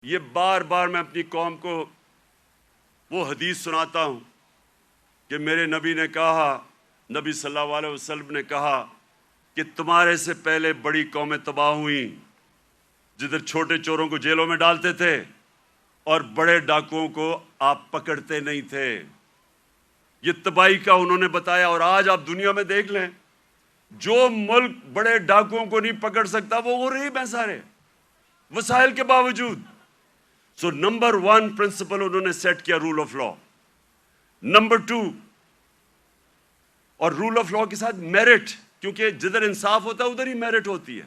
یہ بار بار میں اپنی قوم کو وہ حدیث سناتا ہوں کہ میرے نبی نے کہا، نبی صلی اللہ علیہ وسلم نے کہا کہ تمہارے سے پہلے بڑی قومیں تباہ ہوئیں جدھر چھوٹے چوروں کو جیلوں میں ڈالتے تھے اور بڑے ڈاکوؤں کو آپ پکڑتے نہیں تھے۔ یہ تباہی کا انہوں نے بتایا، اور آج آپ دنیا میں دیکھ لیں، جو ملک بڑے ڈاکوؤں کو نہیں پکڑ سکتا وہ غریب ہیں سارے، وسائل کے باوجود۔ سو نمبر 1 پرنسپل انہوں نے سیٹ کیا رول آف لا۔ نمبر 2، اور رول آف لا کے ساتھ میرٹ، کیونکہ جدھر انصاف ہوتا ہے ادھر ہی میرٹ ہوتی ہے۔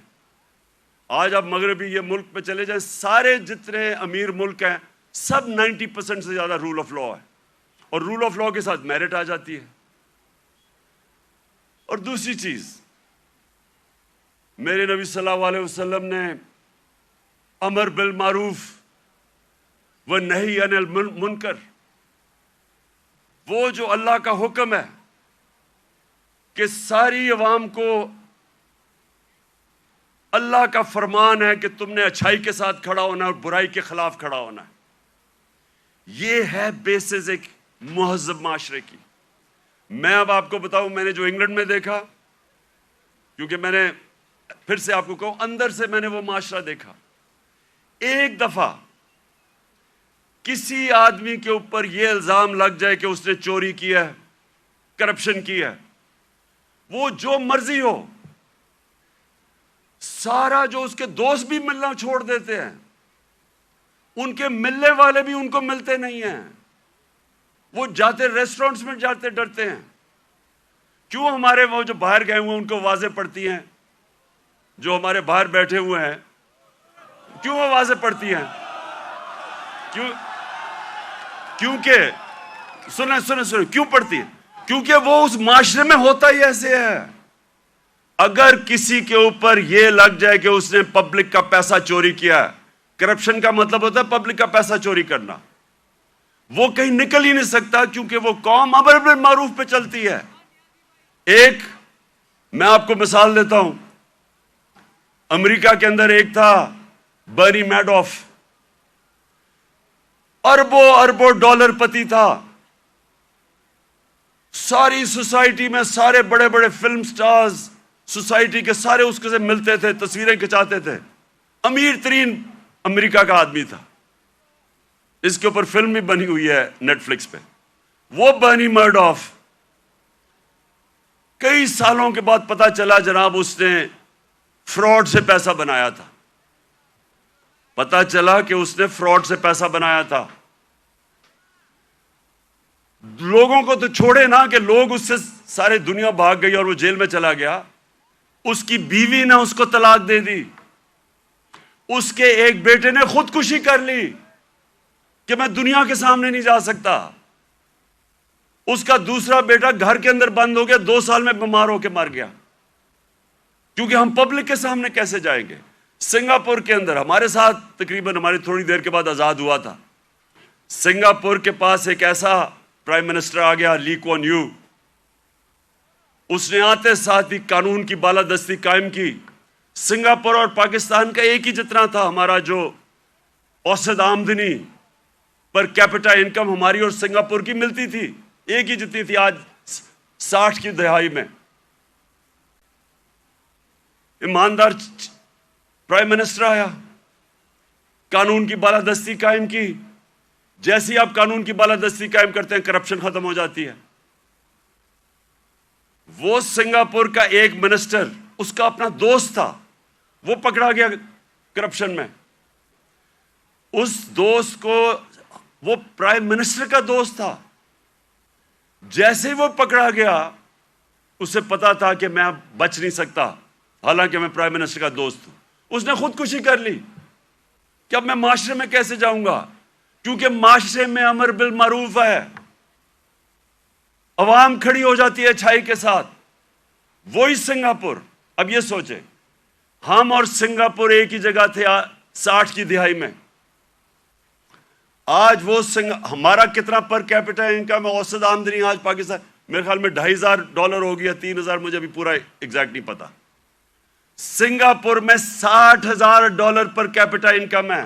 آج آپ مغربی یہ ملک پہ چلے جائیں، سارے جتنے امیر ملک ہیں سب 90% سے زیادہ رول آف لا ہے، اور رول آف لا کے ساتھ میرٹ آ جاتی ہے۔ اور دوسری چیز، میرے نبی صلی اللہ علیہ وسلم نے امر بالمعروف و نہی عن المنکر، وہ جو اللہ کا حکم ہے کہ ساری عوام کو اللہ کا فرمان ہے کہ تم نے اچھائی کے ساتھ کھڑا ہونا ہے اور برائی کے خلاف کھڑا ہونا ہے، یہ ہے بیسز ایک مہذب معاشرے کی۔ میں اب آپ کو بتاؤں، میں نے جو انگلینڈ میں دیکھا، کیونکہ میں نے پھر سے آپ کو کہوں اندر سے میں نے وہ معاشرہ دیکھا، ایک دفعہ کسی آدمی کے اوپر یہ الزام لگ جائے کہ اس نے چوری کی ہے، کرپشن کی ہے، وہ جو مرضی ہو، سارا جو اس کے دوست بھی ملنا چھوڑ دیتے ہیں، ان کے ملنے والے بھی ان کو ملتے نہیں ہیں، وہ جاتے ریسٹورنٹس میں جاتے ڈرتے ہیں۔ کیوں ہمارے وہ جو باہر گئے ہوئے ہیں ان کو واضح پڑتی ہیں، جو ہمارے باہر بیٹھے ہوئے ہیں کیوں وہ واضح پڑتی ہیں؟ کیونکہ سنیں کیوں پڑتی ہے؟ کیونکہ وہ اس معاشرے میں ہوتا ہی ایسے ہے۔ اگر کسی کے اوپر یہ لگ جائے کہ اس نے پبلک کا پیسہ چوری کیا ہے، کرپشن کا مطلب ہوتا ہے پبلک کا پیسہ چوری کرنا، وہ کہیں نکل ہی نہیں سکتا، کیونکہ وہ قوم امر بالمعروف پہ چلتی ہے۔ ایک میں آپ کو مثال دیتا ہوں، امریکہ کے اندر ایک تھا برنی میڈوف، اربوں ڈالر پتی تھا، ساری سوسائٹی میں سارے بڑے بڑے فلم سٹارز سوسائٹی کے سارے اس کے سے ملتے تھے، تصویریں کھچاتے تھے، امیر ترین امریکہ کا آدمی تھا۔ اس کے اوپر فلم بھی بنی ہوئی ہے نیٹ فلکس پہ۔ وہ برنی میڈوف کئی سالوں کے بعد پتا چلا جناب اس نے فراڈ سے پیسہ بنایا تھا، پتا چلا کہ اس نے فراڈ سے پیسہ بنایا تھا۔ لوگوں کو تو چھوڑے نا کہ لوگ اس سے سارے دنیا بھاگ گئی اور وہ جیل میں چلا گیا، اس کی بیوی نے اس کو طلاق دے دی، اس کے ایک بیٹے نے خودکشی کر لی کہ میں دنیا کے سامنے نہیں جا سکتا، اس کا دوسرا بیٹا گھر کے اندر بند ہو گیا، 2 سال میں بیمار ہو کے مر گیا، کیونکہ ہم پبلک کے سامنے کیسے جائیں گے۔ سنگاپور کے اندر ہمارے ساتھ تقریباً ہماری تھوڑی دیر کے بعد آزاد ہوا تھا، سنگاپور کے پاس ایک ایسا پرائم منسٹر آ گیا، لی کوان یو، اس نے آتے ساتھ ہی قانون کی بالادستی قائم کی۔ سنگاپور اور پاکستان کا ایک ہی جتنا تھا، ہمارا جو اوسط آمدنی پر کیپٹا انکم ہماری اور سنگاپور کی ملتی تھی، ایک ہی جتنی تھی آج 60 کی دہائی میں۔ ایماندار پرائم منسٹر آیا، قانون کی بالادستی قائم کی۔ جیسے ہی آپ قانون کی بالادستی قائم کرتے ہیں کرپشن ختم ہو جاتی ہے۔ وہ سنگاپور کا ایک منسٹر، اس کا اپنا دوست تھا، وہ پکڑا گیا کرپشن میں۔ اس دوست کو، وہ پرائم منسٹر کا دوست تھا، جیسے ہی وہ پکڑا گیا اسے پتا تھا کہ میں اب بچ نہیں سکتا، حالانکہ میں پرائم منسٹر کا دوست ہوں، اس نے خودکشی کر لی کہ اب میں معاشرے میں کیسے جاؤں گا، کیونکہ معاشرے میں امر بالمعروف ہے، عوام کھڑی ہو جاتی ہے اچھائی کے ساتھ۔ وہی سنگاپور، اب یہ سوچیں، ہم اور سنگاپور ایک ہی جگہ تھے 60 کی دہائی میں، آج وہ ہمارا کتنا پر کیپٹا انکم ہے، اوسط آمدنی آج پاکستان میرے خیال میں $2,500 ہو گیا، 3,000 مجھے ابھی پورا ایگزیکٹ نہیں پتا۔ سنگاپور میں $60,000 پر کیپٹا انکم ہے،